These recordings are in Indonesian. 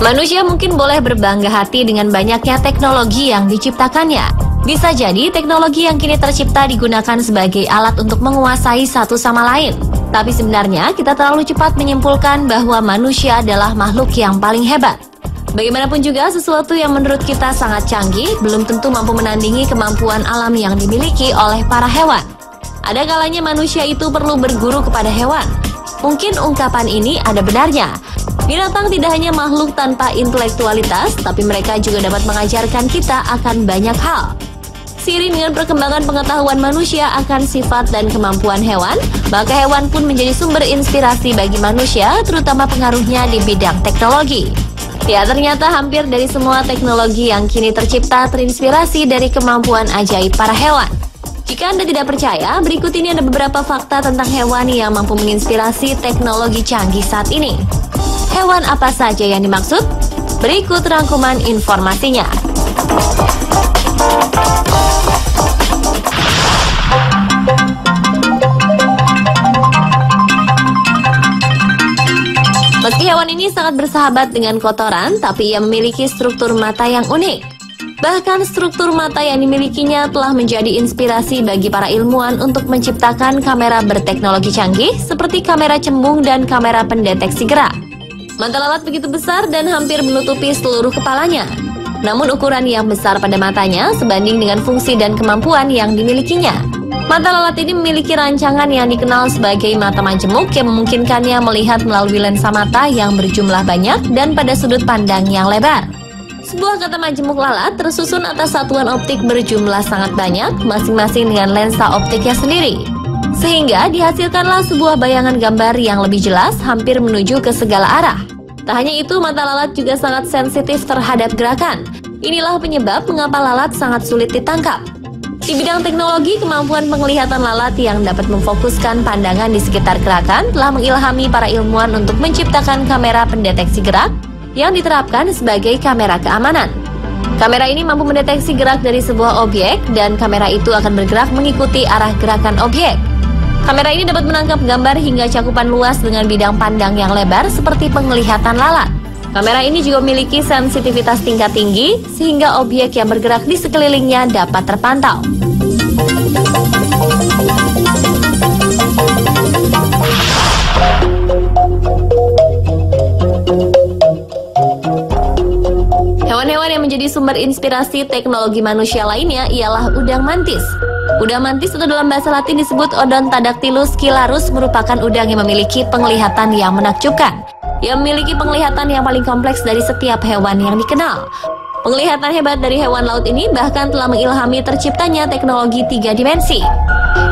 Manusia mungkin boleh berbangga hati dengan banyaknya teknologi yang diciptakannya. Bisa jadi teknologi yang kini tercipta digunakan sebagai alat untuk menguasai satu sama lain. Tapi sebenarnya kita terlalu cepat menyimpulkan bahwa manusia adalah makhluk yang paling hebat. Bagaimanapun juga sesuatu yang menurut kita sangat canggih belum tentu mampu menandingi kemampuan alam yang dimiliki oleh para hewan. Ada kalanya manusia itu perlu berguru kepada hewan. Mungkin ungkapan ini ada benarnya. Binatang tidak hanya makhluk tanpa intelektualitas, tapi mereka juga dapat mengajarkan kita akan banyak hal. Seiring dengan perkembangan pengetahuan manusia akan sifat dan kemampuan hewan, maka hewan pun menjadi sumber inspirasi bagi manusia, terutama pengaruhnya di bidang teknologi. Ya, ternyata hampir dari semua teknologi yang kini tercipta terinspirasi dari kemampuan ajaib para hewan. Jika Anda tidak percaya, berikut ini ada beberapa fakta tentang hewan yang mampu menginspirasi teknologi canggih saat ini. Hewan apa saja yang dimaksud? Berikut rangkuman informasinya. Meski hewan ini sangat bersahabat dengan kotoran, tapi ia memiliki struktur mata yang unik. Bahkan struktur mata yang dimilikinya telah menjadi inspirasi bagi para ilmuwan untuk menciptakan kamera berteknologi canggih seperti kamera cembung dan kamera pendeteksi gerak. Mata lalat begitu besar dan hampir menutupi seluruh kepalanya. Namun ukuran yang besar pada matanya sebanding dengan fungsi dan kemampuan yang dimilikinya. Mata lalat ini memiliki rancangan yang dikenal sebagai mata majemuk yang memungkinkannya melihat melalui lensa mata yang berjumlah banyak dan pada sudut pandang yang lebar. Sebuah kata majemuk lalat tersusun atas satuan optik berjumlah sangat banyak, masing-masing dengan lensa optiknya sendiri. Sehingga dihasilkanlah sebuah bayangan gambar yang lebih jelas hampir menuju ke segala arah. Tak hanya itu, mata lalat juga sangat sensitif terhadap gerakan. Inilah penyebab mengapa lalat sangat sulit ditangkap. Di bidang teknologi, kemampuan penglihatan lalat yang dapat memfokuskan pandangan di sekitar gerakan telah mengilhami para ilmuwan untuk menciptakan kamera pendeteksi gerak yang diterapkan sebagai kamera keamanan. Kamera ini mampu mendeteksi gerak dari sebuah objek dan kamera itu akan bergerak mengikuti arah gerakan objek. Kamera ini dapat menangkap gambar hingga cakupan luas dengan bidang pandang yang lebar seperti penglihatan lalat. Kamera ini juga memiliki sensitivitas tingkat tinggi sehingga objek yang bergerak di sekelilingnya dapat terpantau. Hewan-hewan yang menjadi sumber inspirasi teknologi manusia lainnya ialah udang mantis. Udang mantis atau dalam bahasa Latin disebut Odontodactylus scilarus merupakan udang yang memiliki penglihatan yang menakjubkan. Ia memiliki penglihatan yang paling kompleks dari setiap hewan yang dikenal. Penglihatan hebat dari hewan laut ini bahkan telah mengilhami terciptanya teknologi 3 dimensi.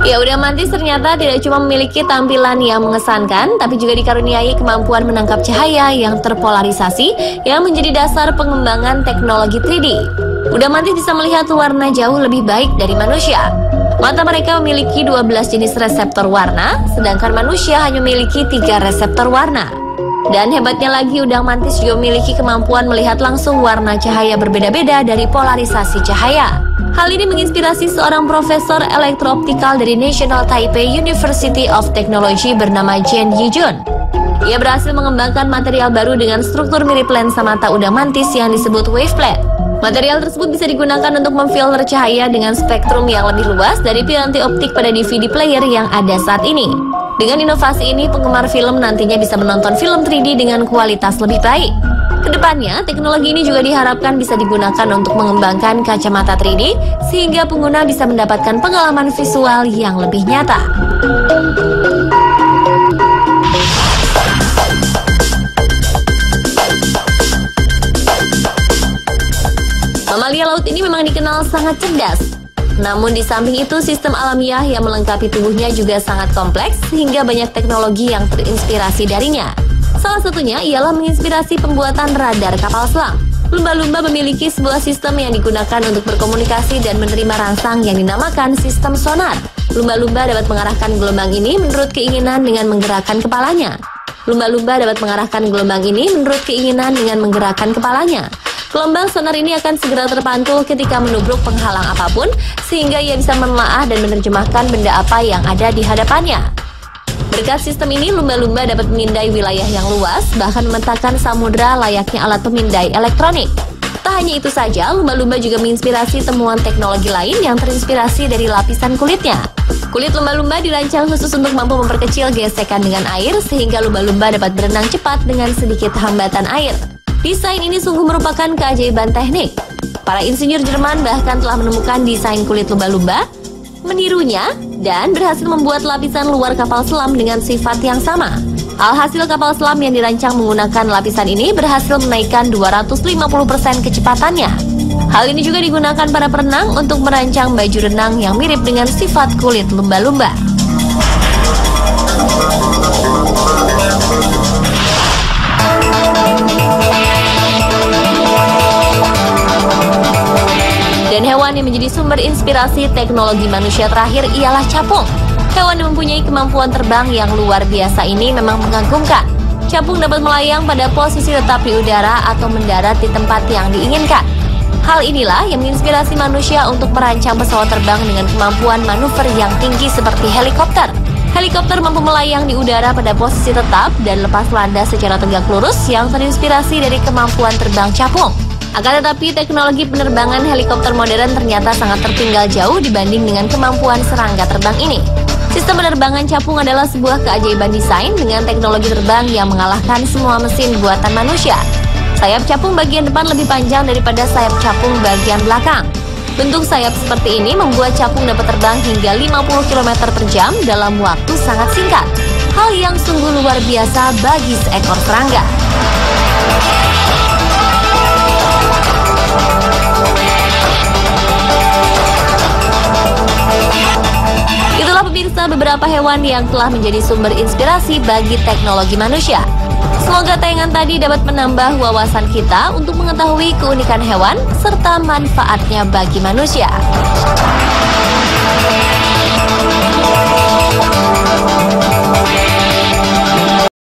Ya, udang mantis ternyata tidak cuma memiliki tampilan yang mengesankan, tapi juga dikaruniai kemampuan menangkap cahaya yang terpolarisasi yang menjadi dasar pengembangan teknologi 3D. Udang mantis bisa melihat warna jauh lebih baik dari manusia. Mata mereka memiliki 12 jenis reseptor warna, sedangkan manusia hanya memiliki 3 reseptor warna. Dan hebatnya lagi, udang mantis juga memiliki kemampuan melihat langsung warna cahaya berbeda-beda dari polarisasi cahaya. Hal ini menginspirasi seorang profesor elektrooptikal dari National Taipei University of Technology bernama Jen Yijun. Ia berhasil mengembangkan material baru dengan struktur mirip lensa mata udang mantis yang disebut wavelet. Material tersebut bisa digunakan untuk memfilter cahaya dengan spektrum yang lebih luas dari piranti optik pada DVD player yang ada saat ini. Dengan inovasi ini, penggemar film nantinya bisa menonton film 3D dengan kualitas lebih baik. Kedepannya, teknologi ini juga diharapkan bisa digunakan untuk mengembangkan kacamata 3D, sehingga pengguna bisa mendapatkan pengalaman visual yang lebih nyata. Mamalia laut ini memang dikenal sangat cerdas. Namun di samping itu, sistem alamiah yang melengkapi tubuhnya juga sangat kompleks sehingga banyak teknologi yang terinspirasi darinya. Salah satunya ialah menginspirasi pembuatan radar kapal selam. Lumba-lumba memiliki sebuah sistem yang digunakan untuk berkomunikasi dan menerima rangsang yang dinamakan sistem sonar. Lumba-lumba dapat mengarahkan gelombang ini menurut keinginan dengan menggerakkan kepalanya. Lumba-lumba dapat mengarahkan gelombang ini menurut keinginan dengan menggerakkan kepalanya. Gelombang sonar ini akan segera terpantul ketika menubruk penghalang apapun, sehingga ia bisa menelaah dan menerjemahkan benda apa yang ada di hadapannya. Berkat sistem ini, lumba-lumba dapat memindai wilayah yang luas, bahkan memetakan samudera layaknya alat pemindai elektronik. Tak hanya itu saja, lumba-lumba juga menginspirasi temuan teknologi lain yang terinspirasi dari lapisan kulitnya. Kulit lumba-lumba dirancang khusus untuk mampu memperkecil gesekan dengan air, sehingga lumba-lumba dapat berenang cepat dengan sedikit hambatan air. Desain ini sungguh merupakan keajaiban teknik. Para insinyur Jerman bahkan telah menemukan desain kulit lumba-lumba, menirunya, dan berhasil membuat lapisan luar kapal selam dengan sifat yang sama. Alhasil kapal selam yang dirancang menggunakan lapisan ini berhasil menaikkan 250% kecepatannya. Hal ini juga digunakan para perenang untuk merancang baju renang yang mirip dengan sifat kulit lumba-lumba. Dan hewan yang menjadi sumber inspirasi teknologi manusia terakhir ialah capung. Hewan yang mempunyai kemampuan terbang yang luar biasa ini memang mengagumkan. Capung dapat melayang pada posisi tetap di udara atau mendarat di tempat yang diinginkan. Hal inilah yang menginspirasi manusia untuk merancang pesawat terbang dengan kemampuan manuver yang tinggi seperti helikopter. Helikopter mampu melayang di udara pada posisi tetap dan lepas landas secara tegak lurus yang terinspirasi dari kemampuan terbang capung. Akan tetapi, teknologi penerbangan helikopter modern ternyata sangat tertinggal jauh dibanding dengan kemampuan serangga terbang ini. Sistem penerbangan capung adalah sebuah keajaiban desain dengan teknologi terbang yang mengalahkan semua mesin buatan manusia. Sayap capung bagian depan lebih panjang daripada sayap capung bagian belakang. Bentuk sayap seperti ini membuat capung dapat terbang hingga 50 km per jam dalam waktu sangat singkat. Hal yang sungguh luar biasa bagi seekor serangga. Itulah pemirsa beberapa hewan yang telah menjadi sumber inspirasi bagi teknologi manusia. Semoga tayangan tadi dapat menambah wawasan kita untuk mengetahui keunikan hewan serta manfaatnya bagi manusia.